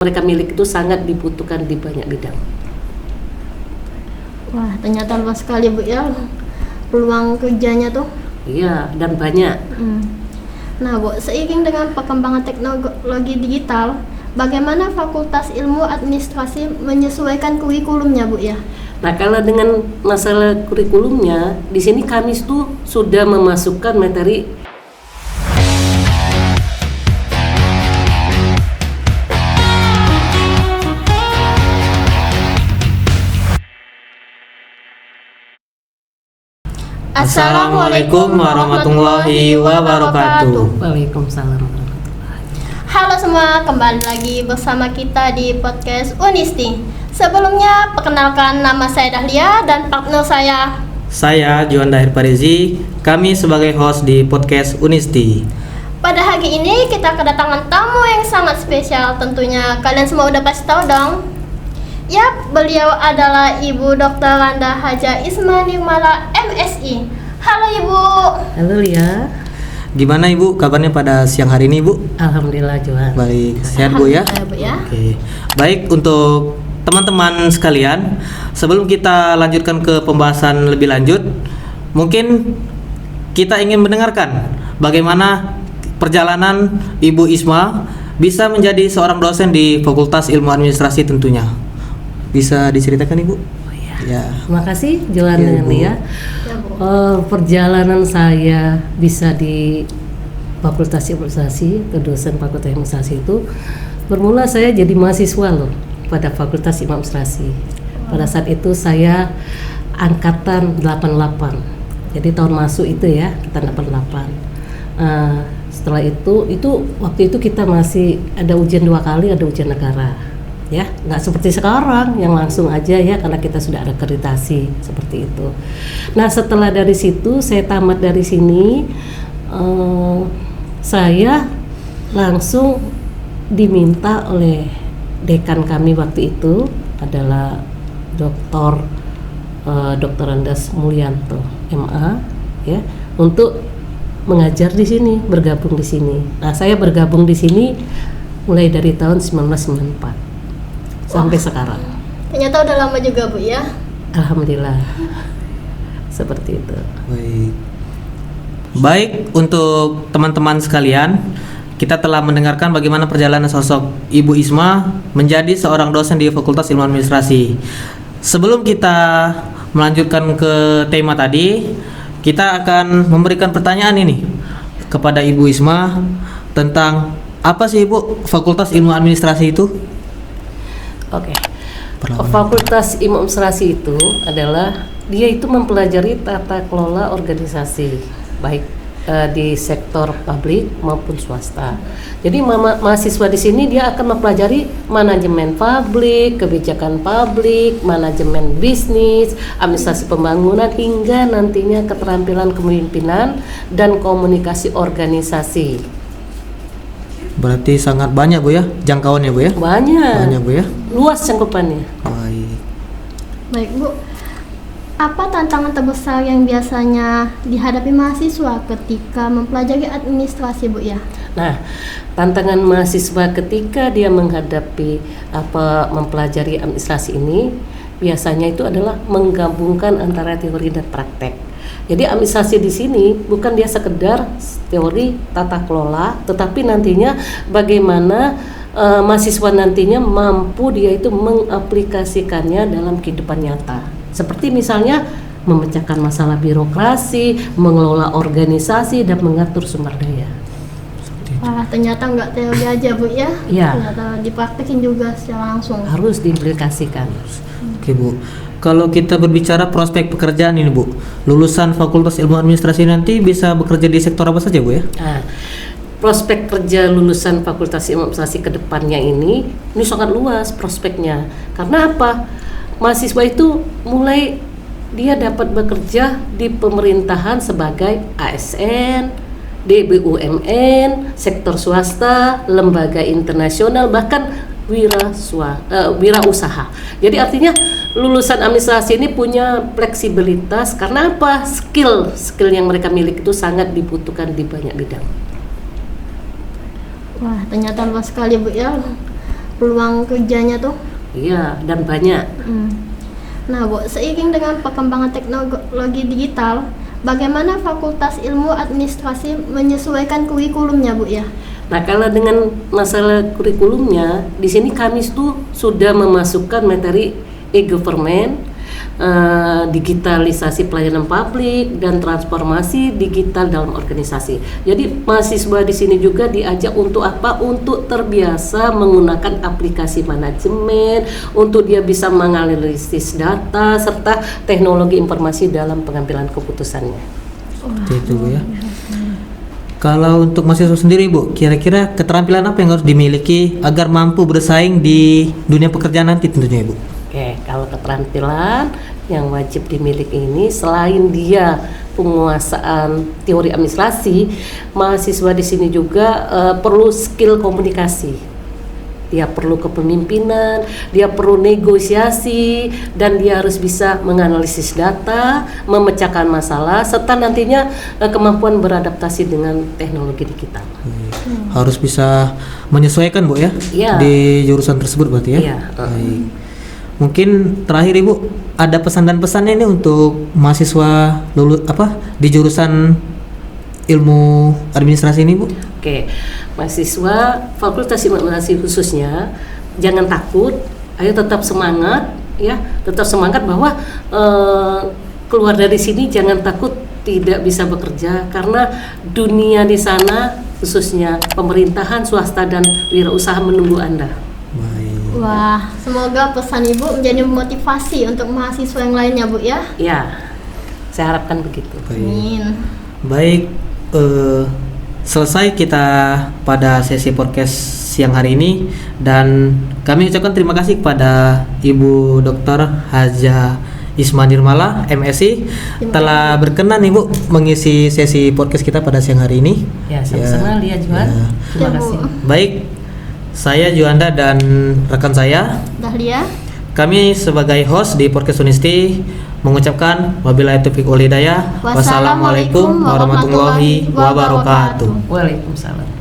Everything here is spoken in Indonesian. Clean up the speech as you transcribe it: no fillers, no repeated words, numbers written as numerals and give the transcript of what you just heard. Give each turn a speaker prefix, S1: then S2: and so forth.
S1: mereka miliki itu sangat dibutuhkan di banyak bidang.
S2: Wah, ternyata luas sekali Bu ya peluang kerjanya tuh.
S1: Iya, dan banyak.
S2: Nah Bu, seiring dengan perkembangan teknologi digital, bagaimana Fakultas Ilmu Administrasi menyesuaikan kurikulumnya Bu ya?
S1: Nah, kalau dengan masalah kurikulumnya, di sini kami tuh sudah memasukkan materi
S3: Assalamualaikum warahmatullahi wabarakatuh.
S1: Waalaikumsalam.
S2: Halo semua, kembali lagi bersama kita di podcast Unisti. Sebelumnya, perkenalkan nama saya Dahlia dan partner
S3: Saya Juan Dahir Parizi. Kami sebagai host di podcast Unisti.
S2: Pada hari ini kita kedatangan tamu yang sangat spesial. Tentunya kalian semua udah pasti tahu dong. Yap, beliau adalah Ibu Dr. Randa Haja Isma Nirmala MSI. Halo Ibu.
S1: Halo Lia.
S3: Gimana Ibu kabarnya pada siang hari ini Ibu?
S1: Alhamdulillah Juan.
S3: Baik, sehat Bu ya?
S2: Alhamdulillah, Bu ya.
S3: Oke. Baik, untuk teman-teman sekalian, sebelum kita lanjutkan ke pembahasan lebih lanjut, mungkin kita ingin mendengarkan bagaimana perjalanan Ibu Isma bisa menjadi seorang dosen di Fakultas Ilmu Administrasi tentunya. Bisa diceritakan Ibu?
S1: Oh iya.
S3: Ya.
S1: Terima kasih Juan
S3: Ya,
S1: dan
S3: Bu.
S1: Lia.
S2: Ya, Bu.
S1: Perjalanan saya bisa di Fakultas Administrasi, ke dosen Fakultas Administrasi itu bermula saya jadi mahasiswa loh pada Fakultas Ilmu Administrasi. Pada saat itu saya angkatan 88. Jadi tahun masuk itu ya, angkatan 88. Setelah itu waktu itu kita masih ada ujian 2 kali, ada ujian negara. Ya, nggak seperti sekarang yang langsung aja ya, karena kita sudah ada akreditasi seperti itu. Nah, setelah dari situ saya tamat dari sini, saya langsung diminta oleh dekan kami waktu itu adalah Dr. Andas Mulyanto MA ya, untuk mengajar di sini, bergabung di sini. Nah, saya bergabung di sini mulai dari tahun 1994. Sampai sekarang.
S2: Ternyata udah lama juga Bu ya.
S1: Alhamdulillah. Seperti itu.
S3: Baik, untuk teman-teman sekalian, kita telah mendengarkan bagaimana perjalanan sosok Ibu Isma menjadi seorang dosen di Fakultas Ilmu Administrasi. Sebelum kita melanjutkan ke tema tadi, kita akan memberikan pertanyaan ini kepada Ibu Isma tentang apa sih Ibu Fakultas Ilmu Administrasi itu?
S1: Oke. Fakultas Ilmu Administrasi itu adalah dia itu mempelajari tata kelola organisasi baik di sektor publik maupun swasta. Jadi mahasiswa di sini dia akan mempelajari manajemen publik, kebijakan publik, manajemen bisnis, administrasi pembangunan hingga nantinya keterampilan kepemimpinan dan komunikasi organisasi.
S3: Berarti sangat banyak Bu ya jangkauannya Bu ya?
S1: Banyak
S3: Bu ya?
S1: Luas cangkupannya.
S2: Baik Bu, apa tantangan terbesar yang biasanya dihadapi mahasiswa ketika mempelajari administrasi Bu ya?
S1: Nah, tantangan mahasiswa ketika dia menghadapi mempelajari administrasi ini biasanya itu adalah menggabungkan antara teori dan praktek. Jadi administrasi di sini bukan dia sekedar teori tata kelola, tetapi nantinya bagaimana mahasiswa nantinya mampu dia itu mengaplikasikannya dalam kehidupan nyata. Seperti misalnya memecahkan masalah birokrasi, mengelola organisasi dan mengatur sumber daya.
S2: Wah, ternyata nggak teori aja Bu ya?
S1: Iya.
S2: Ternyata dipraktekin juga secara langsung.
S1: Harus diaplikasikan.
S3: Oke Bu, kalau kita berbicara prospek pekerjaan ini Bu, lulusan Fakultas Ilmu Administrasi nanti bisa bekerja di sektor apa saja Bu ya?
S1: Nah, prospek kerja lulusan Fakultas Ilmu Administrasi ke depannya ini sangat luas prospeknya. Karena apa? Mahasiswa itu mulai dia dapat bekerja di pemerintahan sebagai ASN, di BUMN, sektor swasta, lembaga internasional, bahkan wirausaha. Jadi artinya lulusan administrasi ini punya fleksibilitas karena apa? Skill yang mereka miliki itu sangat dibutuhkan di banyak bidang.
S2: Wah, ternyata luas sekali Bu ya peluang kerjanya tuh.
S1: Iya, dan banyak.
S2: Nah Bu, seiring dengan perkembangan teknologi digital, bagaimana Fakultas Ilmu Administrasi menyesuaikan kurikulumnya Bu ya?
S1: Nah, kalau dengan masalah kurikulumnya, di sini kami tuh sudah memasukkan materi e-government, digitalisasi pelayanan publik, dan transformasi digital dalam organisasi. Jadi mahasiswa di sini juga diajak untuk apa? Untuk terbiasa menggunakan aplikasi manajemen, untuk dia bisa menganalisis data serta teknologi informasi dalam pengambilan keputusannya.
S3: Seperti itu Bu ya. Kalau untuk mahasiswa sendiri Bu, kira-kira keterampilan apa yang harus dimiliki agar mampu bersaing di dunia pekerjaan nanti tentunya Ibu?
S1: Oke, kalau keterampilan yang wajib dimiliki ini selain dia penguasaan teori administrasi, mahasiswa di sini juga perlu skill komunikasi. Dia perlu kepemimpinan, dia perlu negosiasi, dan dia harus bisa menganalisis data, memecahkan masalah, serta nantinya kemampuan beradaptasi dengan teknologi digital.
S3: Harus bisa menyesuaikan Bu ya,
S1: Iya.
S3: di jurusan tersebut berarti ya.
S1: Iya.
S3: Baik. Mungkin terakhir Ibu, ada pesan dan pesannya ini untuk mahasiswa lulus di jurusan ilmu administrasi ini Bu?
S1: Oke, mahasiswa Fakultas Ilmu Administrasi khususnya jangan takut, ayo tetap semangat ya, tetap semangat bahwa keluar dari sini jangan takut tidak bisa bekerja, karena dunia di sana khususnya pemerintahan, swasta, dan wirausaha menunggu Anda.
S3: Baik.
S2: Wah, semoga pesan Ibu menjadi motivasi untuk mahasiswa yang lainnya Bu ya.
S1: Ya, saya harapkan begitu.
S2: Amin.
S3: Baik, selesai kita pada sesi podcast siang hari ini, dan kami ucapkan terima kasih kepada Ibu Dr. Haja Isma Nirmala, MSI, telah berkenan Ibu mengisi sesi podcast kita pada siang hari ini.
S1: Ya, sama-sama Lia Juan.
S3: Ya.
S1: Terima
S2: Ya, Bu.
S1: kasih.
S3: Baik, saya Juanda dan rekan saya,
S2: Dahlia.
S3: kami sebagai host di podcast Unisti mengucapkan wabillahi taufiq wal hidayah. Wassalamualaikum warahmatullahi wabarakatuh.
S1: Waalaikumsalam.